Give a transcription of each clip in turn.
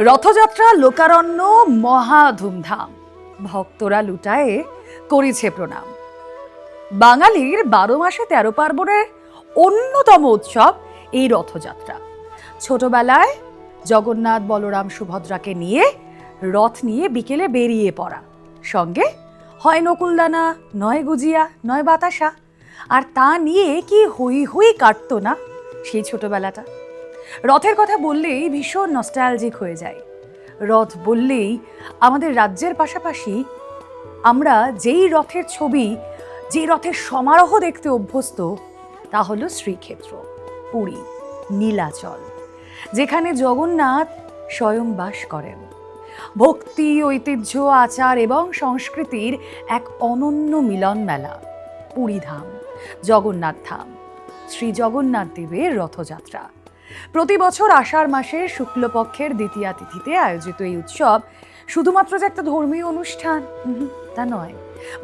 রথযাত্রা লোকারণ্য মহা ধুমধাম, ভক্তরা লুটায়ে করেছে প্রণাম। বাঙালির 12 মাসে 13 পার্বণের অন্যতম উৎসব এই রথযাত্রা। ছোটবেলায় জগন্নাথ বলরাম সুভদ্রাকে নিয়ে রথ নিয়ে বিকেলে বেরিয়ে পড়া, সঙ্গে হয় নকুলদানা, নয় গুজিয়া, নয় বাতাসা, আর তা নিয়ে কি হই হই কাটতো না সেই ছোটবেলাটা। রথের কথা বললেই ভীষণ নস্টালজিক হয়ে যায়। রথ বললেই আমাদের রাজ্যের পাশাপাশি আমরা যেই রথের ছবি, যে রথের সমারোহ দেখতে অভ্যস্ত, তা হলো শ্রীক্ষেত্র, পুরী, নীলাচল, যেখানে জগন্নাথ স্বয়ং বাস করেন। ভক্তি, ঐতিহ্য, আচার এবং সংস্কৃতির এক অনন্য মিলন মেলা পুরীধাম, জগন্নাথ ধাম, শ্রী জগন্নাথ দেবের রথযাত্রা। প্রতি বছর আষাঢ় মাসের শুক্লপক্ষের দ্বিতীয়া তিথিতে আয়োজিত এই উৎসব শুধুমাত্র যে একটা ধর্মীয় অনুষ্ঠান তা নয়,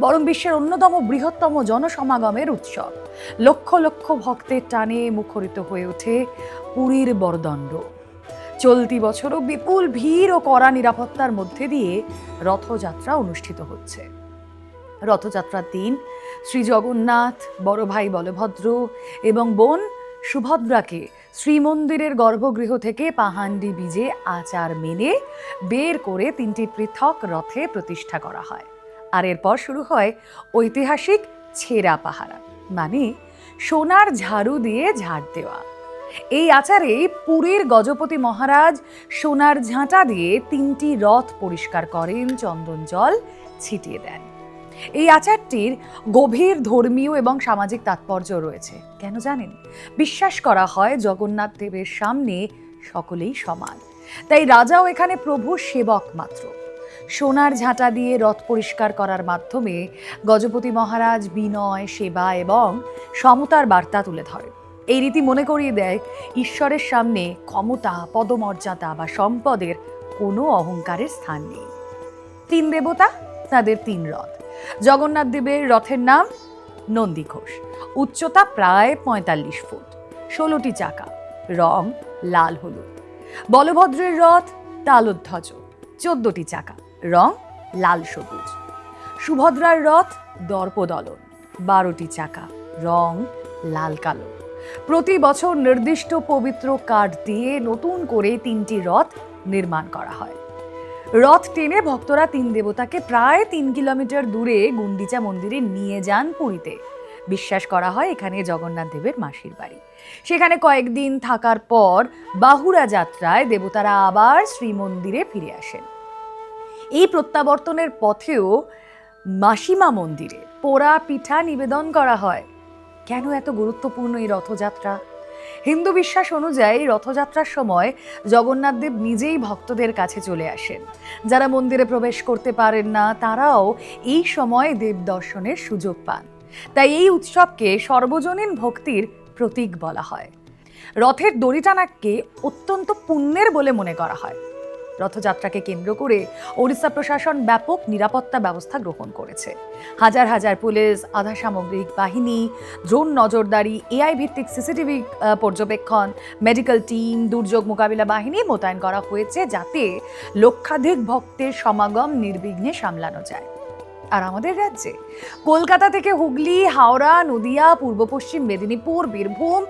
বরং বিশ্বের অন্যতম বৃহত্তম জনসমাগমের উৎসব। লক্ষ লক্ষ ভক্তের টানে মুখরিত হয়ে ওঠে পুরীর বরদণ্ড। চলতি বছরও বিপুল ভিড় ও কড়া নিরাপত্তার মধ্যে দিয়ে রথযাত্রা অনুষ্ঠিত হচ্ছে। রথযাত্রার দিন শ্রী জগন্নাথ, বড় ভাই বলভদ্র এবং বোন সুভদ্রাকে শ্রীমন্দিরের গর্ভগৃহ থেকে পাহান্ডি বীজে আচার মেনে বের করে 3টি পৃথক রথে প্রতিষ্ঠা করা হয়। আর এরপর শুরু হয় ঐতিহাসিক ছেঁড়া পাহারা, মানে সোনার ঝাড়ু দিয়ে ঝাড় দেওয়া। এই আচারে পুরীর গজপতি মহারাজ সোনার ঝাঁটা দিয়ে 3টি রথ পরিষ্কার করেন, চন্দন জল ছিটিয়ে দেন। এই আচারটির গভীর ধর্মীয় এবং সামাজিক তাৎপর্য রয়েছে। কেন জানেন? বিশ্বাস করা হয় জগন্নাথ দেবের সামনে সকলেই সমান, তাই রাজাও এখানে প্রভুর সেবক মাত্র। সোনার ঝাঁটা দিয়ে রথ পরিষ্কার করার মাধ্যমে গজপতি মহারাজ বিনয়, সেবা এবং সমতার বার্তা তুলে ধরেন। এই রীতি মনে করিয়ে দেয় ঈশ্বরের সামনে ক্ষমতা, পদমর্যাদা বা সম্পদের কোনো অহংকারের স্থান নেই। 3 দেবতা, তাদের 3 রথ। জগন্নাথ দেবের রথের নাম নন্দীঘোষ, উচ্চতা প্রায় 45 ফুট, 16টি চাকা, রং লাল হলুদ। বলভদ্রের রথ তালধ্বজ, 14টি চাকা, রং লাল সবুজ। সুভদ্রার রথ দর্পদলন, 12টি চাকা, রং লাল কালো। প্রতি বছর নির্দিষ্ট পবিত্র কাঠ দিয়ে নতুন করে 3টি রথ নির্মাণ করা হয়। রথ টেনে ভক্তরা 3 দেবতাকে প্রায় 3 কিলোমিটার দূরে গুন্ডিচা মন্দিরে নিয়ে যান পুরীতে। বিশ্বাস করা হয় এখানে জগন্নাথ দেবের মাসির বাড়ি। সেখানে কয়েকদিন থাকার পর বাহুড়া যাত্রায় দেবতারা আবার শ্রীমন্দিরে ফিরে আসেন। এই প্রত্যাবর্তনের পথেও মাসিমা মন্দিরে পোড়া পিঠা নিবেদন করা হয়। কেন এত গুরুত্বপূর্ণ এই রথযাত্রা? হিন্দু বিশ্বাস অনুযায়ী রথযাত্রার সময় জগন্নাথ দেব নিজেই ভক্তদের কাছে চলে আসেন। যারা মন্দিরে প্রবেশ করতে পারেন না, তারাও এই সময় দেব দর্শনের সুযোগ পান। তাই এই উৎসবকে সর্বজনীন ভক্তির প্রতীক বলা হয়। রথের দড়ি টানাকে অত্যন্ত পুণ্যের বলে মনে করা হয়। রথযাত্রাকে কেন্দ্র করে ওড়িশা প্রশাসন ব্যাপক নিরাপত্তা ব্যবস্থা গ্রহণ করেছে। হাজার হাজার পুলিশ, আধা সামগ্রিক বাহিনী, ড্রোন নজরদারি, এআই ভিত্তিক সিসিটিভি পর্যবেক্ষণ, মেডিকেল টিম, দুর্যোগ মোকাবিলা বাহিনী মোতায়েন করা হয়েছে, যাতে লক্ষাধিক ভক্তের সমাগম নির্বিঘ্নে সামলানো যায়। আর আমাদের রাজ্যে কলকাতা থেকে হুগলি, হাওড়া, নদিয়া, পূর্ব পশ্চিম মেদিনীপুর, বীরভূম,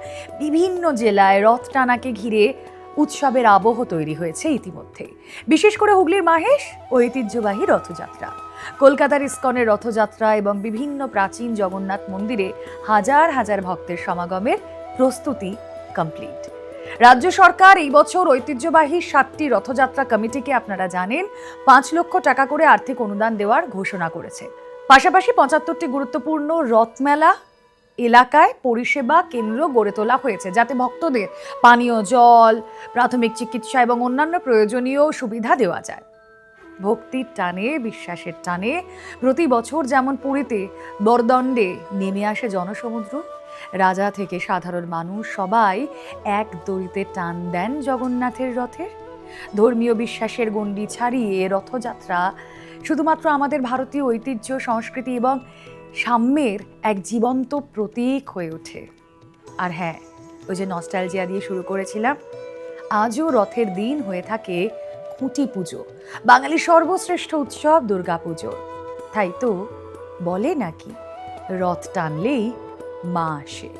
বিভিন্ন জেলায় রথ টানাকে ঘিরে উৎসবের আবহ তৈরি হয়েছে ইতিমধ্যে। বিশেষ করে হুগলির মাহেশ ঐতিহ্যবাহী রথযাত্রা, কলকাতার ইস্কনের রথযাত্রা এবং বিভিন্ন প্রাচীন জগন্নাথ মন্দিরে হাজার হাজার ভক্তের সমাগমের প্রস্তুতি কমপ্লিট। রাজ্য সরকার এই বছর ঐতিহ্যবাহী 7টি রথযাত্রা কমিটিকে, আপনারা জানেন, 5 লক্ষ টাকা করে আর্থিক অনুদান দেওয়ার ঘোষণা করেছে। পাশাপাশি 75টি গুরুত্বপূর্ণ রথমেলা এলাকায় পরিষেবা কেন্দ্র গড়ে তোলা হয়েছে, যাতে ভক্তদের পানীয় জল, প্রাথমিক চিকিৎসা এবং অন্যান্য প্রয়োজনীয় সুবিধা দেওয়া যায়। ভক্তির টানে, বিশ্বাসের টানে প্রতি বছর যেমন পুরীতে বরদণ্ডে নেমে আসে জনসমুদ্র, রাজা থেকে সাধারণ মানুষ সবাই এক দড়িতে টান দেন জগন্নাথের রথের। ধর্মীয় বিশ্বাসের গণ্ডি ছাড়িয়ে রথযাত্রা শুধুমাত্র আমাদের ভারতীয় ঐতিহ্য, সংস্কৃতি এবং সাম্যের এক জীবন্ত প্রতীক হয়ে ওঠে। আর হ্যাঁ, ওই যে নস্টালজিয়া দিয়ে শুরু করেছিলাম, আজও রথের দিন হয়ে থাকে খুঁটি পুজো, বাঙালির সর্বশ্রেষ্ঠ উৎসব দুর্গাপুজো। তাই তো বলে নাকি রথ টানলেই মা আসে।